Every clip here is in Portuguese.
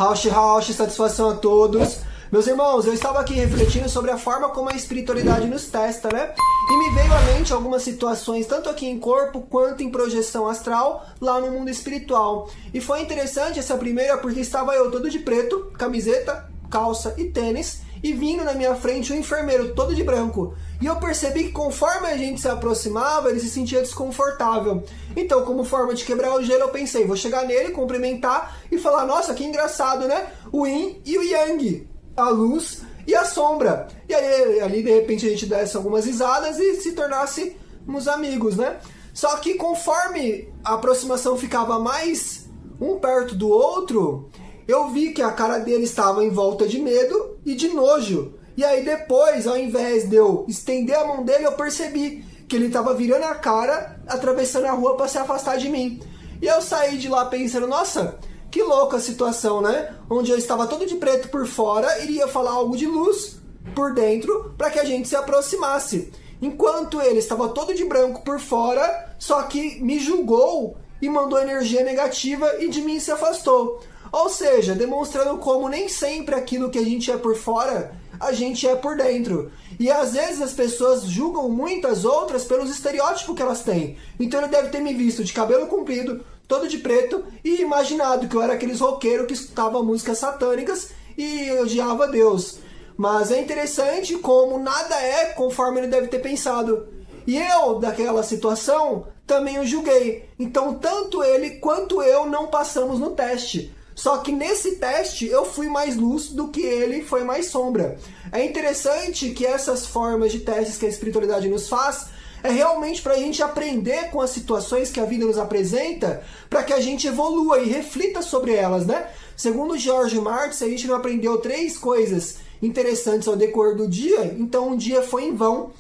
Rausch, satisfação a todos. Meus irmãos, eu estava aqui refletindo sobre a forma como a espiritualidade nos testa, né? E me veio à mente algumas situações, tanto aqui em corpo quanto em projeção astral, lá no mundo espiritual. E foi interessante essa primeira porque estava eu todo de preto, camiseta, calça e tênis, e vindo na minha frente um enfermeiro todo de branco. E eu percebi que conforme a gente se aproximava, ele se sentia desconfortável. Então, como forma de quebrar o gelo, eu pensei, vou chegar nele, cumprimentar e falar, nossa, que engraçado, né? O Yin e o Yang, a luz e a sombra. E aí, ali, de repente, a gente desse algumas risadas e se tornássemos amigos, né? Só que conforme a aproximação ficava mais um perto do outro, eu vi que a cara dele estava em volta de medo e de nojo. E aí depois, ao invés de eu estender a mão dele, eu percebi que ele estava virando a cara, atravessando a rua para se afastar de mim. E eu saí de lá pensando, nossa, que louca a situação, né? Onde eu estava todo de preto por fora, iria falar algo de luz por dentro para que a gente se aproximasse. Enquanto ele estava todo de branco por fora, só que me julgou e mandou energia negativa e de mim se afastou. Ou seja, demonstrando como nem sempre aquilo que a gente é por fora, a gente é por dentro. E às vezes as pessoas julgam muitas outras pelos estereótipos que elas têm. Então ele deve ter me visto de cabelo comprido, todo de preto, e imaginado que eu era aqueles roqueiros que escutavam músicas satânicas e odiava Deus. Mas é interessante como nada é conforme ele deve ter pensado. E eu, daquela situação, também o julguei. Então tanto ele quanto eu não passamos no teste. Só que nesse teste eu fui mais luz do que ele foi mais sombra. É interessante que essas formas de testes que a espiritualidade nos faz é realmente para a gente aprender com as situações que a vida nos apresenta, para que a gente evolua e reflita sobre elas, né? Segundo George Martin, se a gente não aprendeu 3 coisas interessantes ao decorrer do dia, então um dia foi em vão.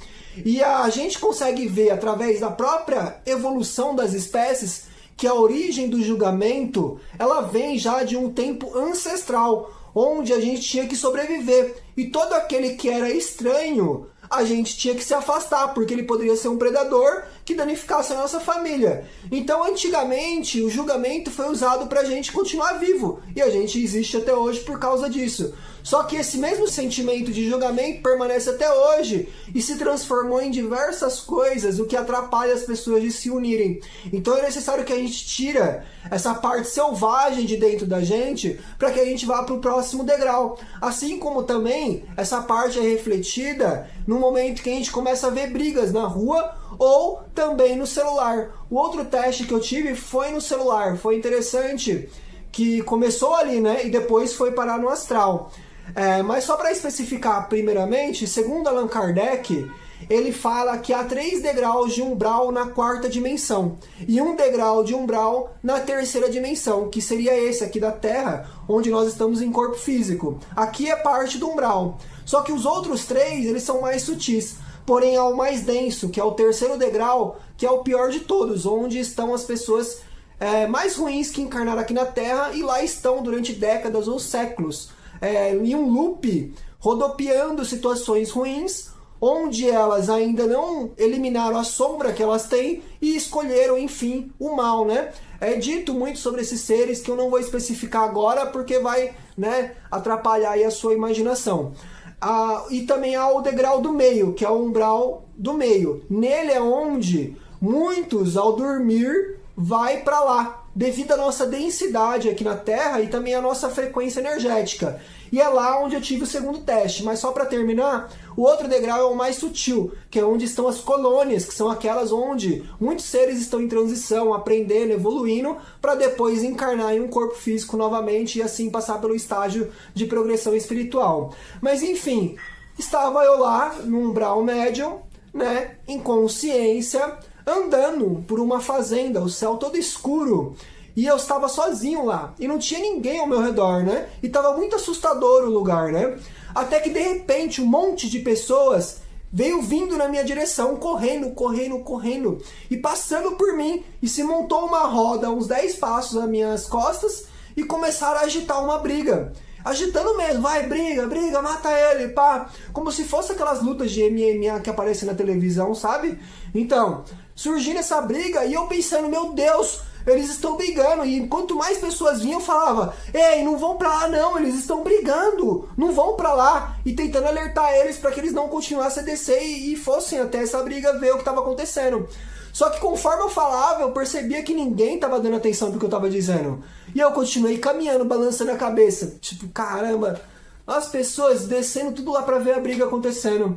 E a gente consegue ver através da própria evolução das espécies que a origem do julgamento, ela vem já de um tempo ancestral, onde a gente tinha que sobreviver. E todo aquele que era estranho, a gente tinha que se afastar, porque ele poderia ser um predador que danificasse a nossa família. Então, antigamente, o julgamento foi usado para a gente continuar vivo. E a gente existe até hoje por causa disso. Só que esse mesmo sentimento de julgamento permanece até hoje e se transformou em diversas coisas, o que atrapalha as pessoas de se unirem. Então é necessário que a gente tira essa parte selvagem de dentro da gente para que a gente vá para o próximo degrau. Assim como também essa parte é refletida no momento que a gente começa a ver brigas na rua ou também no celular. O outro teste que eu tive foi no celular. Foi interessante que começou ali, né? E depois foi parar no astral. Mas só para especificar primeiramente, segundo Allan Kardec, ele fala que há 3 degraus de umbral na 4ª dimensão e 1 degrau de umbral na 3ª dimensão, que seria esse aqui da Terra, onde nós estamos em corpo físico. Aqui é parte do umbral. Só que os outros 3, eles são mais sutis. Porém, há o mais denso, que é o 3º degrau, que é o pior de todos, onde estão as pessoas mais ruins que encarnaram aqui na Terra e lá estão durante décadas ou séculos. Em um loop, rodopiando situações ruins, onde elas ainda não eliminaram a sombra que elas têm e escolheram, enfim, o mal, né? É dito muito sobre esses seres que eu não vou especificar agora porque vai, né, atrapalhar aí a sua imaginação. E também há o degrau do meio, que é o umbral do meio. Nele é onde muitos, ao dormir, vai para lá, devido à nossa densidade aqui na Terra e também à nossa frequência energética. E é lá onde eu tive o segundo teste. Mas só para terminar, o outro degrau é o mais sutil, que é onde estão as colônias, que são aquelas onde muitos seres estão em transição, aprendendo, evoluindo, para depois encarnar em um corpo físico novamente e assim passar pelo estágio de progressão espiritual. Mas enfim, estava eu lá, num umbral médium, né, em consciência, andando por uma fazenda, o céu todo escuro, e eu estava sozinho lá, e não tinha ninguém ao meu redor, né? E estava muito assustador o lugar, né? Até que de repente um monte de pessoas veio vindo na minha direção, correndo, e passando por mim, e se montou uma roda a uns 10 passos às minhas costas, e começaram a agitar uma briga. Agitando mesmo, vai, briga, mata ele, pá. Como se fosse aquelas lutas de MMA que aparecem na televisão, sabe? Então, surgindo essa briga e eu pensando, meu Deus, eles estão brigando. E quanto mais pessoas vinham, eu falava, ei, não vão pra lá não, eles estão brigando, não vão pra lá. E tentando alertar eles para que eles não continuassem a descer e fossem até essa briga ver o que estava acontecendo. Só que conforme eu falava, eu percebia que ninguém tava dando atenção pro que eu tava dizendo. E eu continuei caminhando, balançando a cabeça. Tipo, caramba, as pessoas descendo tudo lá pra ver a briga acontecendo.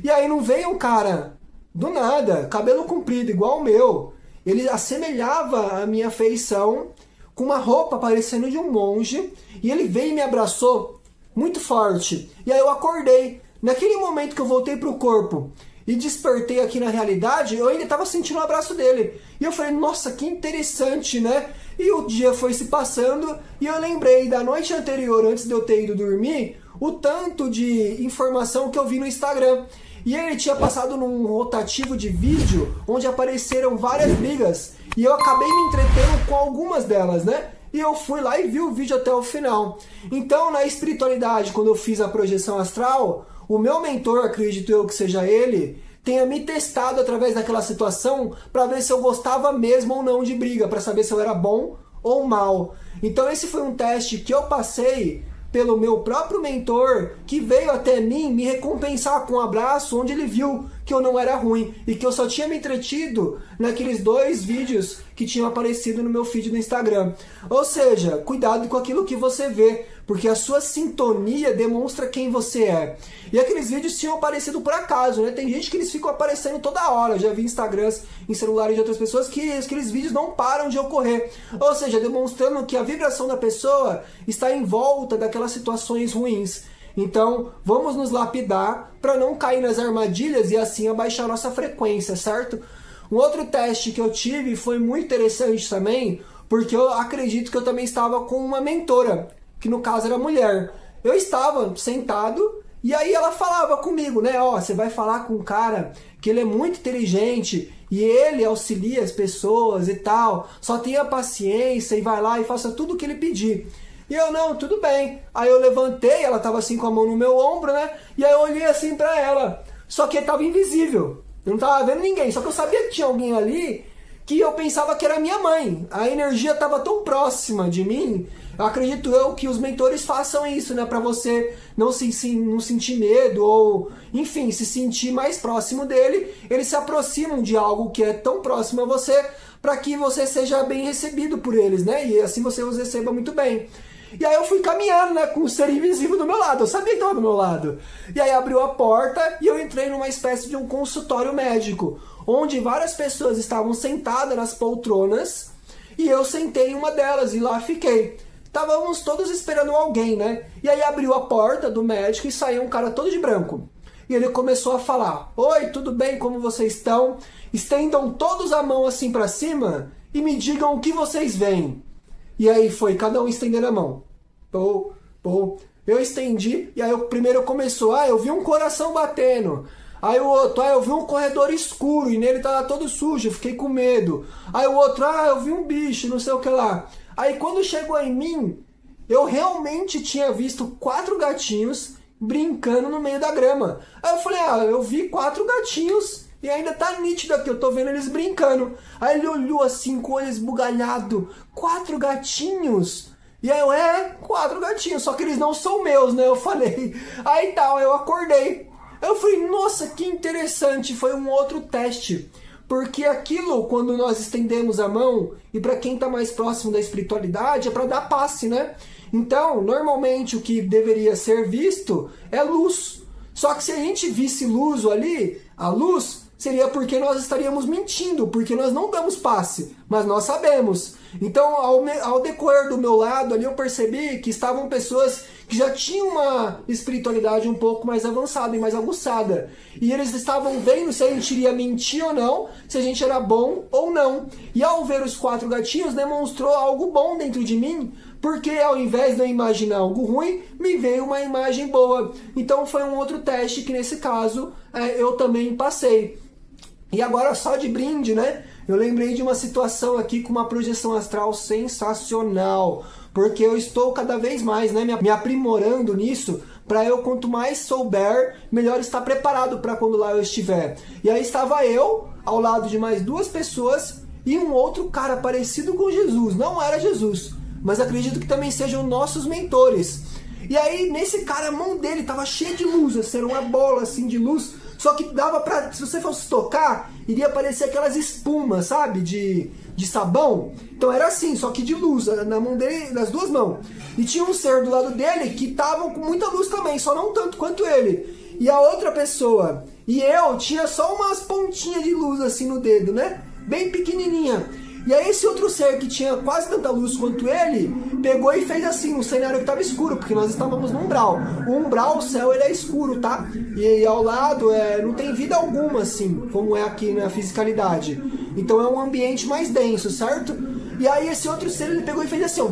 E aí não veio um cara, do nada, cabelo comprido, igual o meu. Ele assemelhava a minha feição, com uma roupa parecendo de um monge. E ele veio e me abraçou muito forte. E aí eu acordei. Naquele momento que eu voltei pro corpo e despertei aqui na realidade, eu ainda estava sentindo o abraço dele. E eu falei, nossa, que interessante, né? E o dia foi se passando e eu lembrei da noite anterior, antes de eu ter ido dormir, o tanto de informação que eu vi no Instagram. E ele tinha passado num rotativo de vídeo onde apareceram várias brigas. E eu acabei me entretendo com algumas delas, né? E eu fui lá e vi o vídeo até o final. Então, na espiritualidade, quando eu fiz a projeção astral, o meu mentor, acredito eu que seja ele, tenha me testado através daquela situação para ver se eu gostava mesmo ou não de briga, para saber se eu era bom ou mal. Então esse foi um teste que eu passei pelo meu próprio mentor, que veio até mim me recompensar com um abraço, onde ele viu que eu não era ruim e que eu só tinha me entretido naqueles 2 vídeos que tinham aparecido no meu feed do Instagram. Ou seja, cuidado com aquilo que você vê, porque a sua sintonia demonstra quem você é. E aqueles vídeos tinham aparecido por acaso, né? Tem gente que eles ficam aparecendo toda hora. Eu já vi Instagrams em celulares de outras pessoas que aqueles vídeos não param de ocorrer. Ou seja, demonstrando que a vibração da pessoa está em volta daquelas situações ruins. Então, vamos nos lapidar para não cair nas armadilhas e assim abaixar nossa frequência, certo? Um outro teste que eu tive foi muito interessante também, porque eu acredito que eu também estava com uma mentora, que no caso era mulher. Eu estava sentado e aí ela falava comigo, né? Ó, você vai falar com um cara que ele é muito inteligente e ele auxilia as pessoas e tal. Só tenha paciência e vai lá e faça tudo o que ele pedir. E eu, não, tudo bem. Aí eu levantei, ela tava assim com a mão no meu ombro, né? E aí eu olhei assim pra ela. Só que tava invisível. Eu não tava vendo ninguém. Só que eu sabia que tinha alguém ali que eu pensava que era minha mãe. A energia tava tão próxima de mim. Eu acredito eu que os mentores façam isso, né? Pra você não sentir medo ou, enfim, se sentir mais próximo dele. Eles se aproximam de algo que é tão próximo a você para que você seja bem recebido por eles, né? E assim você os receba muito bem. E aí eu fui caminhando, né, com o ser invisível do meu lado. Eu sabia que estava do meu lado. E aí abriu a porta e eu entrei numa espécie de um consultório médico, onde várias pessoas estavam sentadas nas poltronas e eu sentei em uma delas e lá fiquei. Estávamos todos esperando alguém, né? E aí abriu a porta do médico e saiu um cara todo de branco. E ele começou a falar, oi, tudo bem, como vocês estão? Estendam todos a mão assim para cima e me digam o que vocês veem. E aí foi cada um estendendo a mão. Eu estendi, e aí o primeiro começou, eu vi um coração batendo. Aí o outro, eu vi um corredor escuro e nele tava todo sujo, eu fiquei com medo. Aí o outro, eu vi um bicho, não sei o que lá. Aí quando chegou em mim, eu realmente tinha visto 4 gatinhos brincando no meio da grama. Aí eu falei, eu vi 4 gatinhos e ainda tá nítido aqui, eu tô vendo eles brincando. Aí ele olhou assim com o olho esbugalhado, 4 gatinhos? E aí eu, 4 gatinhos, só que eles não são meus, né? Eu falei. Aí tal, eu acordei. Eu falei, nossa, que interessante, foi um outro teste. Porque aquilo, quando nós estendemos a mão, e para quem está mais próximo da espiritualidade, é para dar passe, né? Então, normalmente o que deveria ser visto é luz. Só que se a gente visse luz ali, a luz seria porque nós estaríamos mentindo, porque nós não damos passe, mas nós sabemos. Então, ao decorrer do meu lado ali, eu percebi que estavam pessoas que já tinham uma espiritualidade um pouco mais avançada e mais aguçada. E eles estavam vendo se a gente iria mentir ou não, se a gente era bom ou não. E ao ver os 4 gatinhos, demonstrou algo bom dentro de mim, porque ao invés de eu imaginar algo ruim, me veio uma imagem boa. Então foi um outro teste que nesse caso eu também passei. E agora só de brinde, né? Eu lembrei de uma situação aqui com uma projeção astral sensacional, porque eu estou cada vez mais, né, me aprimorando nisso, para eu, quanto mais souber, melhor estar preparado para quando lá eu estiver. E aí estava eu, ao lado de mais 2 pessoas, e um outro cara parecido com Jesus. Não era Jesus, mas acredito que também sejam nossos mentores. E aí, nesse cara, a mão dele tava cheia de luz, assim, era uma bola assim de luz, só que dava pra, se você fosse tocar, iria aparecer aquelas espumas, sabe, de sabão. Então era assim, só que de luz, na mão dele, nas duas mãos. E tinha um ser do lado dele que tava com muita luz também, só não tanto quanto ele. E a outra pessoa e eu tinha só umas pontinhas de luz assim no dedo, né? Bem pequenininha. E aí esse outro ser que tinha quase tanta luz quanto ele, pegou e fez assim, um cenário que estava escuro, porque nós estávamos no umbral. O umbral, o céu, ele é escuro, tá? E ao lado não tem vida alguma, assim, como é aqui na fisicalidade. Então é um ambiente mais denso, certo? E aí esse outro ser, ele pegou e fez assim, ó.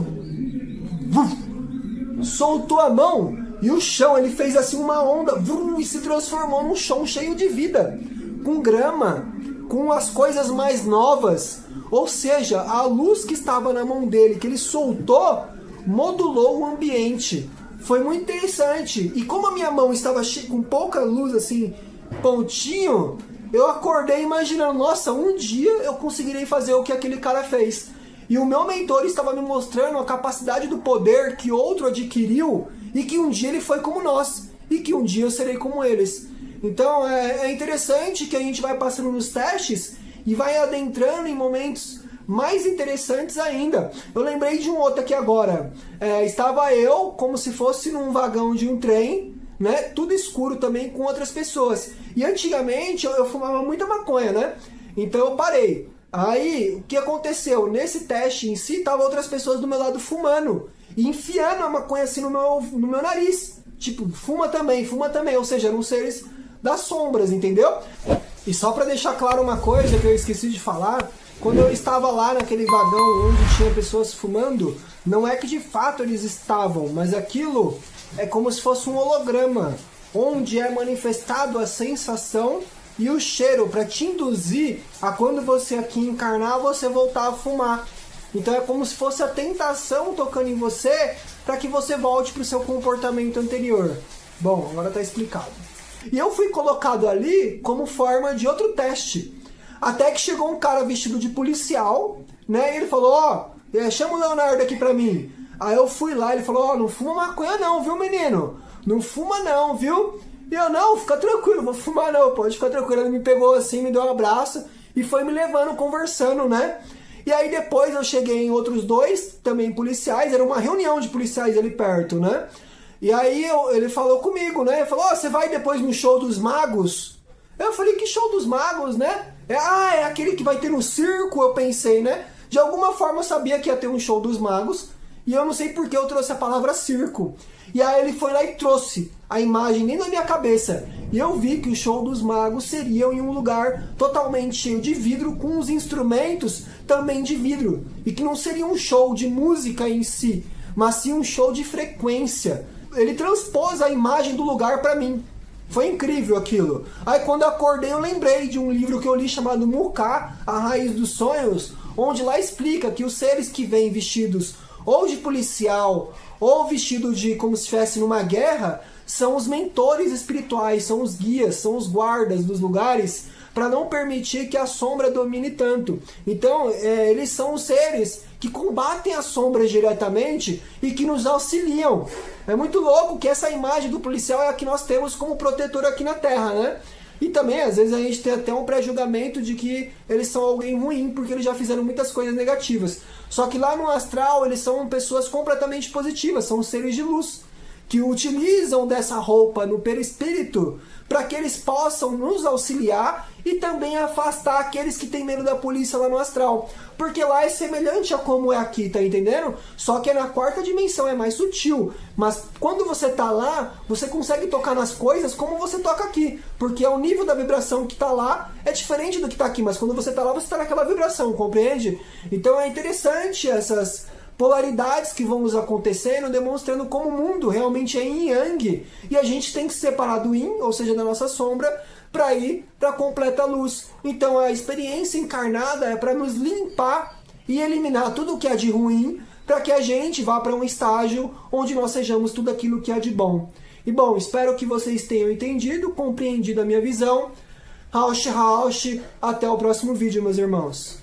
Soltou a mão e o chão, ele fez assim uma onda e se transformou num chão cheio de vida. Com grama, com as coisas mais novas. Ou seja, a luz que estava na mão dele, que ele soltou, modulou o ambiente. Foi muito interessante. E como a minha mão estava com pouca luz, assim, pontinho, eu acordei imaginando, nossa, um dia eu conseguirei fazer o que aquele cara fez. E o meu mentor estava me mostrando a capacidade do poder que outro adquiriu e que um dia ele foi como nós. E que um dia eu serei como eles. Então é interessante que a gente vai passando nos testes e vai adentrando em momentos mais interessantes ainda. Eu lembrei de um outro aqui agora. Estava eu como se fosse num vagão de um trem, né? Tudo escuro também com outras pessoas. E antigamente eu fumava muita maconha, né? Então eu parei. Aí o que aconteceu? Nesse teste em si, estavam outras pessoas do meu lado fumando. E enfiando a maconha assim no meu nariz. Tipo, fuma também. Ou seja, eram seres das sombras, entendeu? E só para deixar claro uma coisa que eu esqueci de falar, quando eu estava lá naquele vagão onde tinha pessoas fumando, não é que de fato eles estavam, mas aquilo é como se fosse um holograma, onde é manifestado a sensação e o cheiro para te induzir a quando você aqui encarnar, você voltar a fumar. Então é como se fosse a tentação tocando em você para que você volte para o seu comportamento anterior. Bom, agora está explicado. E eu fui colocado ali como forma de outro teste. Até que chegou um cara vestido de policial, né? E ele falou, chama o Leonardo aqui pra mim. Aí eu fui lá, ele falou, não fuma maconha não, viu, menino? Não fuma não, viu? E eu, não, fica tranquilo, vou fumar não, pode ficar tranquilo. Ele me pegou assim, me deu um abraço e foi me levando, conversando, né? E aí depois eu cheguei em outros dois, também policiais, era uma reunião de policiais ali perto, né? E aí ele falou comigo, né? Ele falou, você vai depois no show dos magos? Eu falei, que show dos magos, né? É aquele que vai ter no circo, eu pensei, né? De alguma forma eu sabia que ia ter um show dos magos, e eu não sei por que eu trouxe a palavra circo. E aí ele foi lá e trouxe a imagem nem na minha cabeça. E eu vi que o show dos magos seria em um lugar totalmente cheio de vidro, com os instrumentos também de vidro. E que não seria um show de música em si, mas sim um show de frequência. Ele transpôs a imagem do lugar para mim. Foi incrível aquilo. Aí quando eu acordei eu lembrei de um livro que eu li chamado Muká, A Raiz dos Sonhos, onde lá explica que os seres que vêm vestidos ou de policial ou vestidos de como se estivesse numa guerra são os mentores espirituais, são os guias, são os guardas dos lugares para não permitir que a sombra domine tanto. Então eles são os seres que combatem as sombras diretamente e que nos auxiliam. É muito louco que essa imagem do policial é a que nós temos como protetor aqui na Terra, né? E também, às vezes, a gente tem até um pré-julgamento de que eles são alguém ruim, porque eles já fizeram muitas coisas negativas. Só que lá no astral, eles são pessoas completamente positivas, são seres de luz, que utilizam dessa roupa no perispírito para que eles possam nos auxiliar e também afastar aqueles que têm medo da polícia lá no astral. Porque lá é semelhante a como é aqui, tá entendendo? Só que é na quarta dimensão, é mais sutil. Mas quando você tá lá, você consegue tocar nas coisas como você toca aqui. Porque o nível da vibração que tá lá é diferente do que tá aqui. Mas quando você tá lá, você tá naquela vibração, compreende? Então é interessante essas polaridades que vão nos acontecendo, demonstrando como o mundo realmente é yin yang, e a gente tem que se separar do yin, ou seja, da nossa sombra, para ir para a completa luz. Então a experiência encarnada é para nos limpar e eliminar tudo o que é de ruim, para que a gente vá para um estágio onde nós sejamos tudo aquilo que é de bom. E bom, espero que vocês tenham entendido, compreendido a minha visão. Rausch, até o próximo vídeo, meus irmãos.